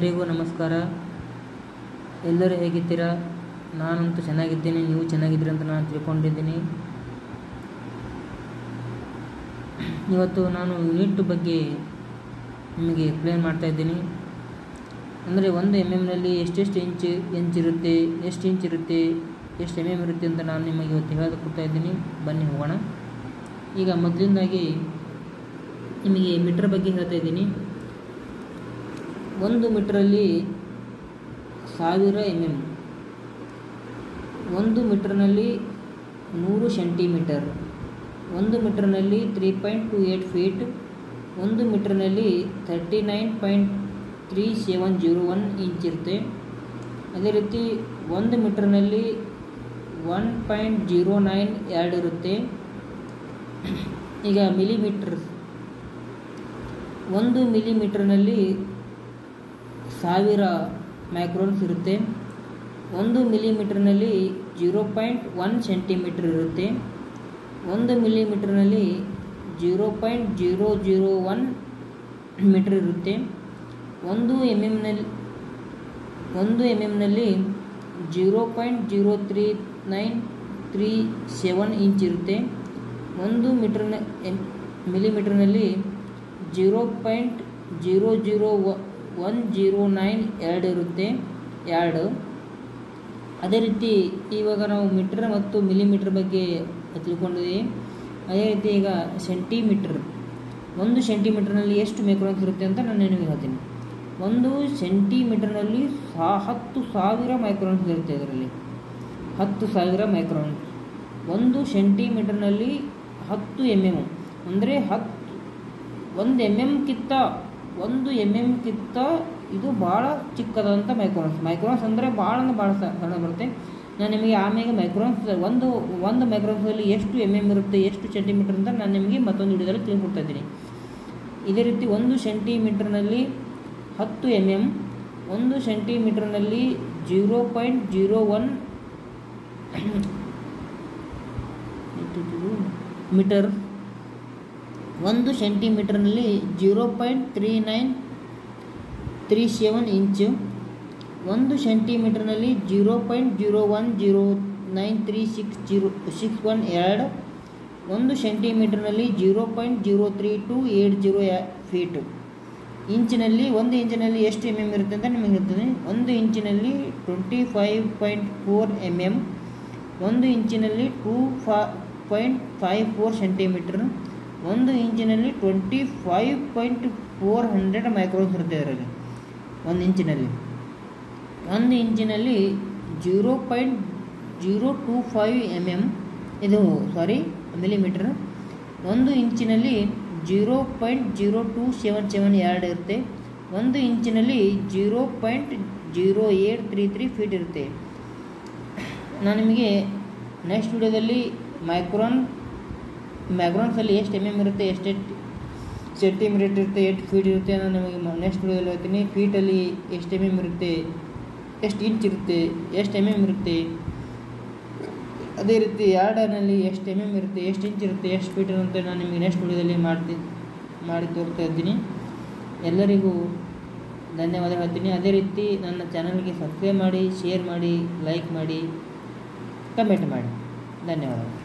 ಎಲ್ಲರಿಗೂ ನಮಸ್ಕಾರ. ಎಲ್ಲರೂ ಹೇಗಿದ್ದೀರಾ? ನಾನಂತೂ ಚೆನ್ನಾಗಿದ್ದೀನಿ, ನೀವು ಚೆನ್ನಾಗಿದ್ದೀರಿ ಅಂತ ನಾನು ತಿಳ್ಕೊಂಡಿದ್ದೀನಿ. ಇವತ್ತು ನಾನು ಯೂನಿಟ್ ಬಗ್ಗೆ ನಿಮಗೆ ಎಕ್ಸ್ಪ್ಲೇನ್ ಮಾಡ್ತಾಯಿದ್ದೀನಿ. ಅಂದರೆ 1 mm ಎಷ್ಟೆಷ್ಟು ಇಂಚ್ ಇರುತ್ತೆ, ಎಷ್ಟು ಇಂಚ್ ಇರುತ್ತೆ, ಎಷ್ಟು mm ಇರುತ್ತೆ ಅಂತ ನಾನು ನಿಮಗೆ ಇವತ್ತು ಹೇಳೋದಕ್ಕೆ ಇದ್ದೀನಿ. ಬನ್ನಿ ಹೋಗೋಣ. ಈಗ ಮೊದಲಿಂದಾಗಿ ನಿಮಗೆ ಮೀಟರ್ ಬಗ್ಗೆ ಹೇಳ್ತಾ ಇದ್ದೀನಿ. 1 ಮೀಟ್ರಲ್ಲಿ 1000 mm, 1 ಮೀಟರ್ನಲ್ಲಿ 100 ಸೆಂಟಿಮೀಟರ್, 1 ಮೀಟರ್ನಲ್ಲಿ 3.28 ಫೀಟ್, 1 ಮೀಟರ್ನಲ್ಲಿ 39.3701 ಇಂಚ್ ಇರುತ್ತೆ. ಅದೇ ರೀತಿ 1 ಮೀಟರ್ನಲ್ಲಿ 1.092 ಇರುತ್ತೆ. ಈಗ ಮಿಲಿಮೀಟರ್, 1 ಮಿಲಿಮೀಟರ್ನಲ್ಲಿ 1000 ಮೈಕ್ರೋನ್ಸ್ ಇರುತ್ತೆ. 1 ಮಿಲಿಮೀಟರ್ನಲ್ಲಿ 0.1 ಸೆಂಟಿಮೀಟರ್ ಇರುತ್ತೆ. 1 ಮಿಲಿಮೀಟರ್ನಲ್ಲಿ 0.001 ಮೀಟರ್ ಇರುತ್ತೆ. 1 mm ನಲ್ಲಿ 0.03937 ಇಂಚ್ ಇರುತ್ತೆ. 1 ಮಿಲಿಮೀಟರ್ನಲ್ಲಿ 0.00109 ಇರುತ್ತೆ. ಅದೇ ರೀತಿ ಇವಾಗ ನಾವು ಮೀಟರ್ ಮತ್ತು ಮಿಲಿಮೀಟರ್ ಬಗ್ಗೆ ತಿಳ್ಕೊಂಡಿದ್ದೀವಿ. ಅದೇ ರೀತಿ ಈಗ ಸೆಂಟಿಮೀಟರ್, 1 ಸೆಂಟಿಮೀಟರ್ನಲ್ಲಿ ಎಷ್ಟು ಮೈಕ್ರೋನ್ಸ್ ಇರುತ್ತೆ ಅಂತ ನಾನು ನಿಮಗೆ ಹೇಳ್ತೀನಿ. 1 ಸೆಂಟಿಮೀಟರ್ನಲ್ಲಿ 10,000 ಮೈಕ್ರೋನ್ಸ್ ಇರುತ್ತೆ. ಇದರಲ್ಲಿ 10,000 ಮೈಕ್ರೋನ್ಸ್. 1 ಸೆಂಟಿಮೀಟರ್ನಲ್ಲಿ 10 mm, ಅಂದರೆ 1 mm ಕಿಂತ ಇದು ಭಾಳ ಚಿಕ್ಕದಂಥ ಮೈಕ್ರೋನ್ಸ್ ಅಂದರೆ ಭಾಳ ಸಣ್ಣ ಬರುತ್ತೆ. ನಾನು ನಿಮಗೆ ಆಮೇಲೆ ಮೈಕ್ರೋನ್ಸ್ ಒಂದು ಮೈಕ್ರೋನ್ಸಲ್ಲಿ ಎಷ್ಟು mm ಇರುತ್ತೆ, ಎಷ್ಟು ಸೆಂಟಿಮೀಟರ್ ಅಂತ ನಾನು ನಿಮಗೆ ಮತ್ತೊಂದು ವಿಡಿಯೋದಲ್ಲಿ ತಿಳಿಸ್ಕೊಡ್ತಾ ಇದ್ದೀನಿ. ಇದೇ ರೀತಿ 1 ಸೆಂಟಿಮೀಟರ್ನಲ್ಲಿ 10 mm, 1 ಸೆಂಟಿಮೀಟರ್ನಲ್ಲಿ 0.01 ಮೀಟರ್, 1 ಸೆಂಟಿಮೀಟರ್ನಲ್ಲಿ 0.3937 ಇಂಚು, 1 ಸೆಂಟಿಮೀಟರ್ನಲ್ಲಿ 0.0109361, 1 ಸೆಂಟಿಮೀಟರ್ನಲ್ಲಿ 0.03280 ಫೀಟು. ಇಂಚಿನಲ್ಲಿ 1 ಇಂಚಿನಲ್ಲಿ ಎಷ್ಟು mm ಇರುತ್ತೆ ಅಂತ ನಿಮಗೆ ಹೇಳ್ತೀನಿ. 1 ಇಂಚಿನಲ್ಲಿ 25.4 mm, 1 ಇಂಚಿನಲ್ಲಿ 2.54 ಸೆಂಟಿಮೀಟರ್, 1 ಇಂಚಿನಲ್ಲಿ 25.400 ಮೈಕ್ರೋನ್ಸ್ ಇರುತ್ತೆ. ಇದರಲ್ಲಿ 1 ಇಂಚಿನಲ್ಲಿ 0.025 mm, ಇದು ಮಿಲಿಮೀಟರ್. 1 ಇಂಚಿನಲ್ಲಿ 0.02772 ಇರುತ್ತೆ. 1 ಇಂಚಿನಲ್ಲಿ 0.0833 ಫೀಟ್ ಇರುತ್ತೆ. ನಾನು ನಿಮಗೆ ನೆಕ್ಸ್ಟ್ ವಿಡಿಯೋದಲ್ಲಿ ಮೈಕ್ರೋನ್ಸಲ್ಲಿ ಎಷ್ಟು mm ಇರುತ್ತೆ, ಎಷ್ಟು ಸೆಂಟಿಮೀಟರ್ ಇರುತ್ತೆ, ಎಷ್ಟು ಫೀಟ್ ಇರುತ್ತೆ ನಾನು ನಿಮಗೆ ನೆಕ್ಸ್ಟ್ ವಿಡಿಯೋದಲ್ಲಿ ಹೇಳ್ತೀನಿ. ಫೀಟಲ್ಲಿ ಎಷ್ಟು mm ಇರುತ್ತೆ, ಎಷ್ಟು ಇಂಚ್ ಇರುತ್ತೆ, ಎಷ್ಟು mm ಇರುತ್ತೆ. ಅದೇ ರೀತಿ ಯಾರ್ಡನಲ್ಲಿ ಎಷ್ಟು mm ಇರುತ್ತೆ, ಎಷ್ಟು ಇಂಚ್ ಇರುತ್ತೆ, ಎಷ್ಟು ಫೀಟ್ ಅಂತ ನಾನು ನಿಮಗೆ ನೆಕ್ಸ್ಟ್ ವಿಡಿಯೋದಲ್ಲಿ ಮಾಡಿ ತೋರಿಸ್ತಾ ಇದ್ದೀನಿ. ಎಲ್ಲರಿಗೂ ಧನ್ಯವಾದ ಹೇಳ್ತೀನಿ. ಅದೇ ರೀತಿ ನನ್ನ ಚಾನಲ್ಗೆ ಸಬ್ಸ್ಕ್ರೈಬ್ ಮಾಡಿ, ಶೇರ್ ಮಾಡಿ, ಲೈಕ್ ಮಾಡಿ, ಕಮೆಂಟ್ ಮಾಡಿ. ಧನ್ಯವಾದಗಳು.